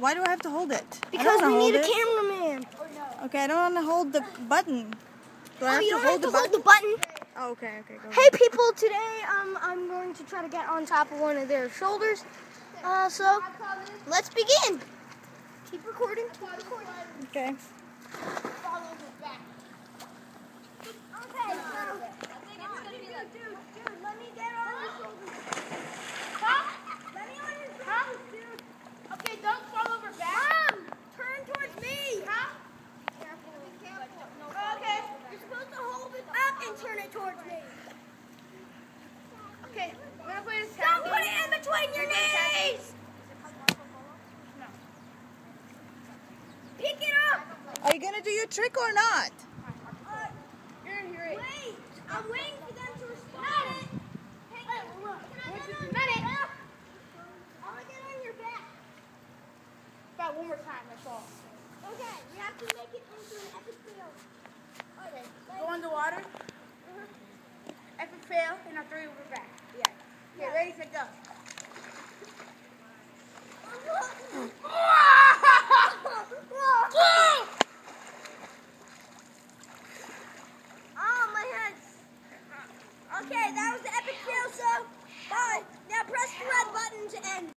Why do I have to hold it? Because we need a cameraman. Okay, I don't want to hold the button. Do I have you to don't hold have to the hold the button. Oh, okay, go Hey ahead. people, today I'm going to try to get on top of one of their shoulders. So let's begin. Keep recording. Okay. Okay, dude, let me get on your shoulders. Let me on your shoulders, dude. Okay, don't fall over back. Mom, turn towards me. Be careful. Okay, you're supposed to hold it up and turn it towards me. Okay, I'm gonna put his Don't put it in between your knees. Pick it up. Are you gonna do your trick or not? Wait, I'm waiting for them to respond. Hey, look. Can I get on your back? I want to get on your back. About one more time, that's all. Okay, we have to make it into an epic fail. Okay. Go underwater. If it fail, then I'll throw you over back. Yeah. Okay, ready, set, go. Oh, my head. Okay, that was the epic fail, so bye. Now press the red button to end.